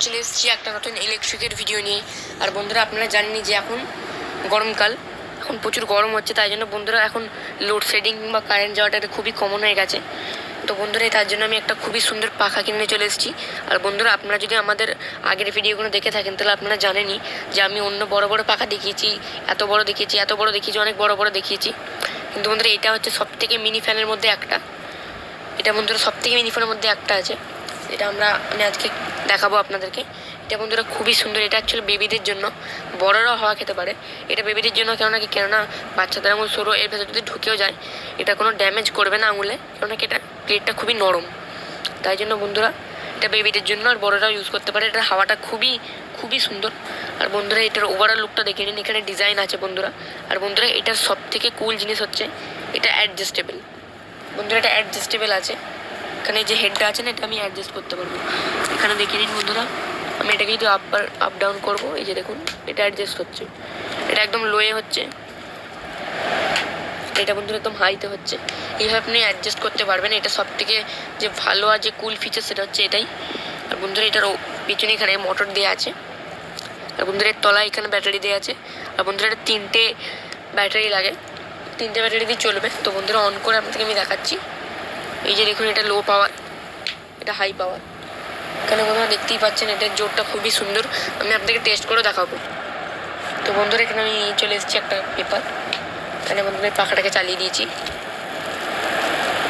চলে এসেছি একটা নতুন ইলেকট্রিকের ভিডিও নিয়ে। আর বন্ধুরা আপনারা জানেনই যে এখন গরমকাল, এখন প্রচুর গরম হচ্ছে, তাই জন্য বন্ধুরা এখন লোডশেডিং বা কারেন্ট যাওয়াটা খুবই কমন হয়ে গেছে। তো বন্ধুরা তার জন্য আমি একটা খুবই সুন্দর পাখা কিনে চলে এসেছি। আর বন্ধুরা আপনারা যদি আমাদের আগের ভিডিওগুলো দেখে থাকেন তাহলে আপনারা জানেনই যে আমি অন্য বড় বড় পাখা দেখিয়েছি, এত বড় দেখিয়েছি, অনেক বড় বড় দেখিয়েছি। কিন্তু বন্ধুরা এটা হচ্ছে সব থেকে মিনি ফ্যানের মধ্যে একটা, এটা বন্ধুরা সব থেকে মিনি ফ্যানের মধ্যে একটা আছে, এটা আমি আজকে দেখাবো আপনাদেরকে। এটা বন্ধুরা খুবই সুন্দর। এটা অ্যাকচুয়ালি বেবিদের জন্য, বড়রাও হাওয়া খেতে পারে। এটা বেবিদের জন্য কেননা বাচ্চাদের আঙুল সরু, এর ভেতর যদি ঢুকেও যায় এটা কোনো ড্যামেজ করবে না আঙুলে, কেননা এটা প্লেটটা খুবই নরম। তাই জন্য বন্ধুরা এটা বেবিদের জন্য আর বড়রাও ইউজ করতে পারে। এটার হাওয়াটা খুবই খুবই সুন্দর। আর বন্ধুরা এটার ওভারঅল লুকটা দেখে নিন, এখানে ডিজাইন আছে বন্ধুরা। আর বন্ধুরা এটার সব থেকে কুল জিনিস হচ্ছে এটা অ্যাডজাস্টেবল। বন্ধুরা এটা অ্যাডজাস্টেবল আছে, এখানে যে হেডটা আছে না এটা আমি অ্যাডজাস্ট করতে পারবো। এখানে দেখে নিন বন্ধুরা, আমি এটাকে যদি আপ ডাউন করবো, এই যে দেখুন এটা অ্যাডজাস্ট হচ্ছে, এটা একদম লোয়ে হচ্ছে, এটা বন্ধুরা একদম হাইতে হচ্ছে। এইভাবে আপনি অ্যাডজাস্ট করতে পারবেন। এটা সব থেকে যে ভালো আর যে কুল ফিচার সেটা হচ্ছে এটাই। আর বন্ধুরা এটার পিছনে এখানে মোটর দেওয়া আছে, আর বন্ধুরা এর তলায় এখানে ব্যাটারি দেওয়া আছে। আর বন্ধুরা এটা 3টে ব্যাটারি লাগে, 3টে ব্যাটারি দিয়ে চলবে। তো বন্ধুরা অন করে আপনাদেরকে আমি দেখাচ্ছি। এই যে দেখুন এটা লো পাওয়ার, এটা হাই পাওয়ার। এখানে বন্ধুরা দেখতেই পাচ্ছেন এটার জোরটা খুবই সুন্দর, আমি আপনাদেরকে টেস্ট করে দেখাবো। তো বন্ধুরা এখানে আমি চলে এসেছি একটা পেপার, এখানে বন্ধুরা পাখাটাকে চালিয়ে দিয়েছি।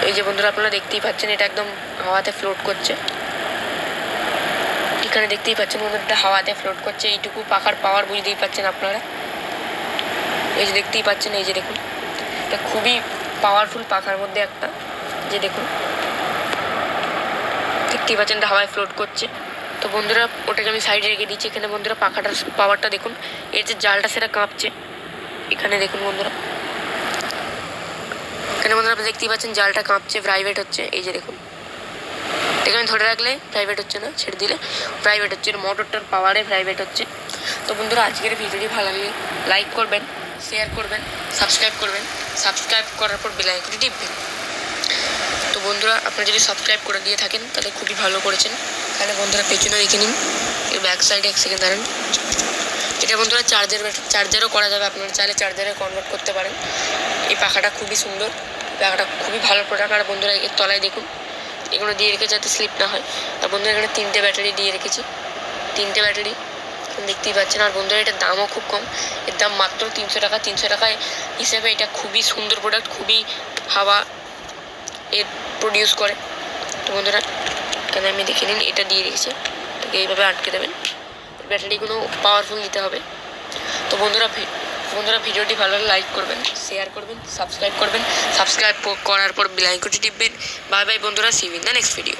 এই যে বন্ধুরা আপনারা দেখতেই পাচ্ছেন এটা একদম হাওয়াতে ফ্লোট করছে, এখানে দেখতেই পাচ্ছেন বন্ধুরা এটা হাওয়াতে ফ্লোট করছে। এইটুকু পাখার পাওয়ার বুঝতেই পাচ্ছেন আপনারা, এই যে দেখতেই পাচ্ছেন, এই যে দেখুন এটা খুবই পাওয়ারফুল পাখার মধ্যে একটা, যে দেখুন দেখতেই পাচ্ছেন এটা হাওয়ায় ফ্লোট করছে। তো বন্ধুরা ওটাকে আমি সাইডে রেখে দিচ্ছি। এখানে বন্ধুরা পাখাটার পাওয়ারটা দেখুন, এর যে জালটা সেটা কাঁপছে, এখানে দেখুন বন্ধুরা, এখানে বন্ধুরা আপনি দেখতেই পাচ্ছেন জালটা কাঁপছে, প্রাইভেট হচ্ছে। এই যে দেখুন এখানে ধরে রাখলে প্রাইভেট হচ্ছে না, ছেড়ে দিলে প্রাইভেট হচ্ছে, মোটরটার পাওয়ারে প্রাইভেট হচ্ছে। তো বন্ধুরা আজকের ভিডিওটি ভালো লাগলে লাইক করবেন, শেয়ার করবেন, সাবস্ক্রাইব করবেন, সাবস্ক্রাইব করার পর বেল আইকনটি টিপবেন। তো বন্ধুরা আপনারা যদি সাবস্ক্রাইব করে দিয়ে থাকেন তাহলে খুবই ভালো করেছেন। তাহলে বন্ধুরা পেছনে দেখে নিন, এর ব্যাক সাইডে এক সেকেন্ড দাঁড়ান। এটা বন্ধুরা চার্জারও করা যাবে, আপনারা চাইলে চার্জারে কনভার্ট করতে পারেন। এই পাখাটা খুবই সুন্দর, পাখাটা খুবই ভালো প্রোডাক্ট। আর বন্ধুরা এর তলায় দেখুন এগুলো দিয়ে রেখেছে যাতে স্লিপ না হয়। আর বন্ধুরা এখানে 3টে ব্যাটারি দিয়ে রেখেছি, 3টে ব্যাটারি দেখতেই পাচ্ছেন। আর বন্ধুরা এটার দামও খুব কম, এর দাম মাত্র 300 টাকা। 300 টাকায় হিসেবে এটা খুবই সুন্দর প্রোডাক্ট, খুবই হাওয়া এর প্রডিউস করে। তো বন্ধুরা এখানে আমি দেখে নিন এটা দিয়ে রেখেছি, এটাকে এইভাবে আটকে দেবেন, ব্যাটারিগুলো পাওয়ারফুল দিতে হবে। তো বন্ধুরা ভিডিওটি ভালো লাগলে লাইক করবেন, শেয়ার করবেন, সাবস্ক্রাইব করার পর বেল আইকনটি টিপবেন। বাই বাই বন্ধুরা, see you in the next video.